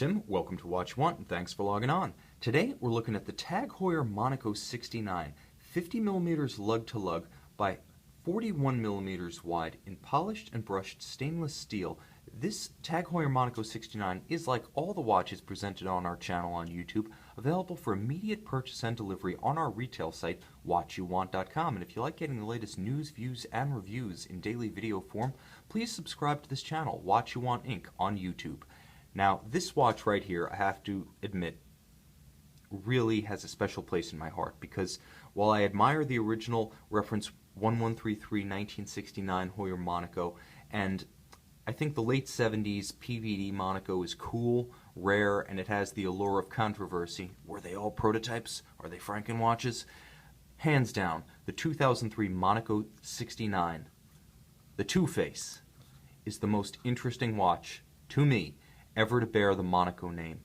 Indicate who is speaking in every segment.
Speaker 1: Tim. Welcome to Watch Want, and thanks for logging on. Today we're looking at the TAG Heuer Monaco 69, 50 millimeters lug to lug by 41 millimeters wide in polished and brushed stainless steel. This TAG Heuer Monaco 69 is, like all the watches presented on our channel on YouTube, available for immediate purchase and delivery on our retail site, watchyouwant.com. And if you like getting the latest news, views, and reviews in daily video form, please subscribe to this channel, Watch You Want Inc. on YouTube. Now, this watch right here, I have to admit, really has a special place in my heart, because while I admire the original reference 1133 1969 Heuer Monaco, and I think the late 70s PVD Monaco is cool, rare, and it has the allure of controversy. Were they all prototypes? Are they Franken watches? Hands down, the 2003 Monaco 69, the Two-Face, is the most interesting watch, to me, ever to bear the Monaco name.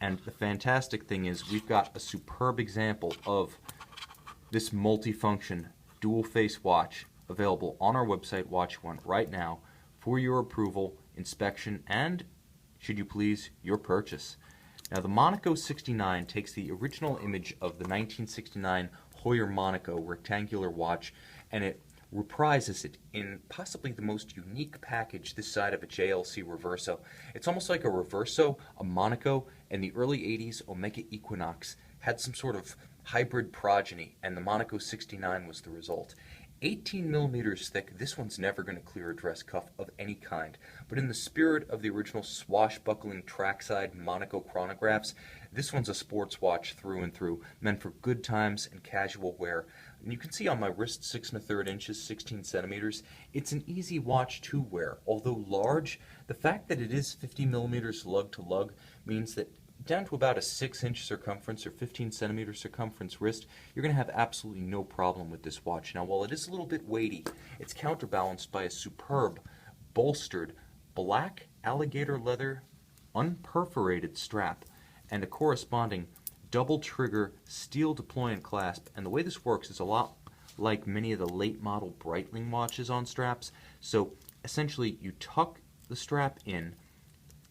Speaker 1: And the fantastic thing is we've got a superb example of this multifunction dual-face watch available on our website, Watch You Want, right now for your approval, inspection, and, should you please, your purchase. Now, the Monaco 69 takes the original image of the 1969 Heuer Monaco rectangular watch, and it reprises it in possibly the most unique package this side of a JLC Reverso. It's almost like a Reverso, a Monaco, and the early 80s Omega Equinox had some sort of hybrid progeny, and the Monaco 69 was the result. 18 millimeters thick, this one's never going to clear a dress cuff of any kind, but in the spirit of the original swashbuckling trackside Monaco chronographs, this one's a sports watch through and through, meant for good times and casual wear. And you can see on my wrist, 6 1/3 inches, 16 centimeters, it's an easy watch to wear. Although large, the fact that it is 50 millimeters lug to lug means that down to about a 6-inch circumference or 15 centimeter circumference wrist, you're going to have absolutely no problem with this watch. Now, while it is a little bit weighty, it's counterbalanced by a superb, bolstered, black alligator leather, unperforated strap, and a corresponding double trigger steel deployant clasp. And the way this works is a lot like many of the late model Breitling watches on straps. So essentially, you tuck the strap in,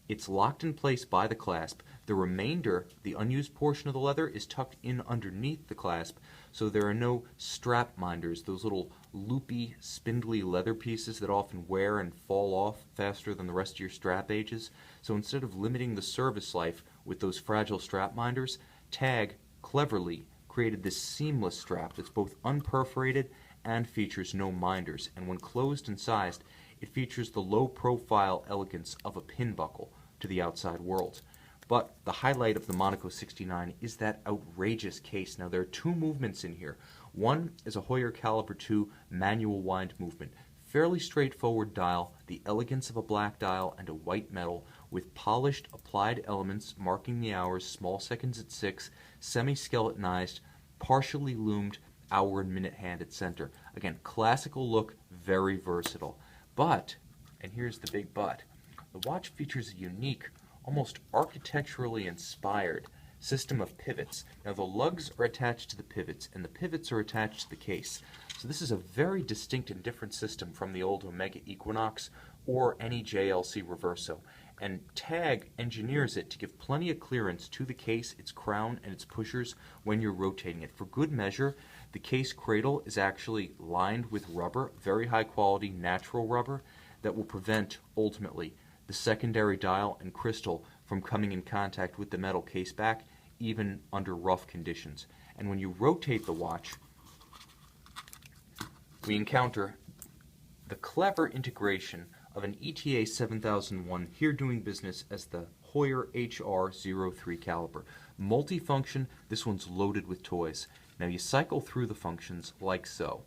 Speaker 1: it's locked in place by the clasp. The remainder, the unused portion of the leather, is tucked in underneath the clasp, so there are no strap minders, those little loopy, spindly leather pieces that often wear and fall off faster than the rest of your strap ages. So instead of limiting the service life with those fragile strap minders, TAG cleverly created this seamless strap that's both unperforated and features no minders, and when closed and sized, it features the low-profile elegance of a pin buckle to the outside world. But the highlight of the Monaco 69 is that outrageous case. Now, there are two movements in here. One is a Heuer Caliber 2 manual wind movement. Fairly straightforward dial, the elegance of a black dial and a white metal with polished applied elements marking the hours, small seconds at 6, semi-skeletonized, partially loomed hour and minute hand at center. Again, classical look, very versatile. But, and here's the big but, the watch features a unique, almost architecturally inspired system of pivots. Now, the lugs are attached to the pivots, and the pivots are attached to the case. So this is a very distinct and different system from the old Omega Equinox or any JLC Reverso. And TAG engineers it to give plenty of clearance to the case, its crown, and its pushers when you're rotating it. For good measure, the case cradle is actually lined with rubber, very high quality natural rubber, that will prevent, ultimately, the secondary dial and crystal from coming in contact with the metal case back, even under rough conditions. And when you rotate the watch, we encounter the clever integration of an ETA 7001, here doing business as the Heuer HR03 caliber. Multifunction, this one's loaded with toys. Now, you cycle through the functions like so.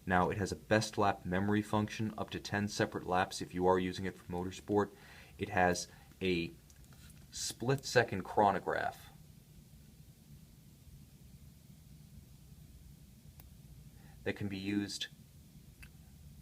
Speaker 1: Now, it has a best lap memory function, up to 10 separate laps if you are using it for motorsport. It has a split-second chronograph. That can be used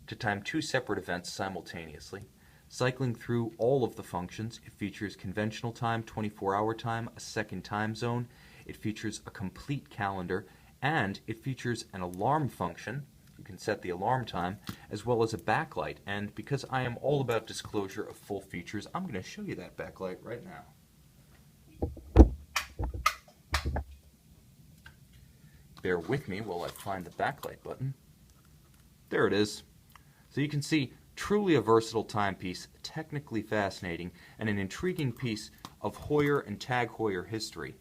Speaker 1: to time 2 separate events simultaneously. Cycling through all of the functions, it features conventional time, 24-hour time, a second time zone. It features a complete calendar, and it features an alarm function. You can set the alarm time, as well as a backlight. And because I am all about disclosure of full features, I'm going to show you that backlight right now. bear with me while I find the backlight button. There it is. So you can see, truly a versatile timepiece, technically fascinating, and an intriguing piece of Heuer and Tag Heuer history.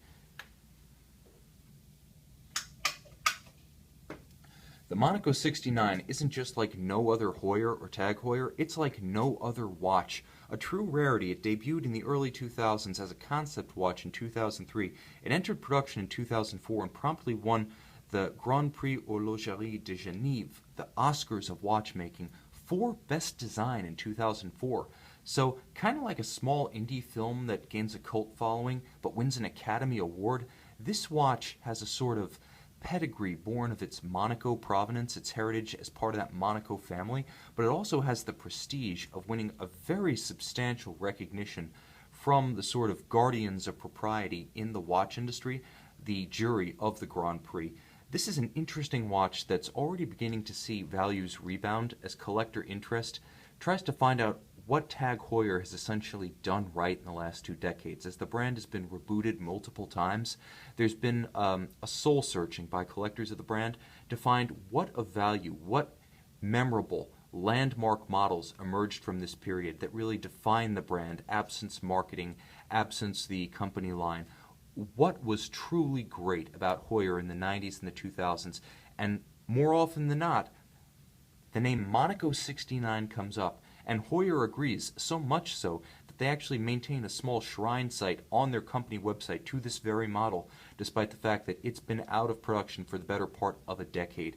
Speaker 1: The Monaco 69 isn't just like no other Heuer or Tag Heuer, it's like no other watch. A true rarity. It debuted in the early 2000s as a concept watch in 2003. It entered production in 2004 and promptly won the Grand Prix Horlogerie de Genève, the Oscars of watchmaking, for Best Design in 2004. So, kind of like a small indie film that gains a cult following but wins an Academy Award, this watch has a sort of pedigree born of its Monaco provenance, its heritage as part of that Monaco family, but it also has the prestige of winning a very substantial recognition from the sort of guardians of propriety in the watch industry, the jury of the Grand Prix. This is an interesting watch that's already beginning to see values rebound as collector interest tries to find out what Tag Heuer has essentially done right in the last 2 decades. As the brand has been rebooted multiple times, there's been a soul searching by collectors of the brand to find what of value, what memorable landmark models emerged from this period that really define the brand, absence marketing, absence the company line. What was truly great about Heuer in the 90s and the 2000s, and more often than not, the name Monaco 69 comes up, and Heuer agrees, so much so that they actually maintain a small shrine site on their company website to this very model, despite the fact that it's been out of production for the better part of a decade.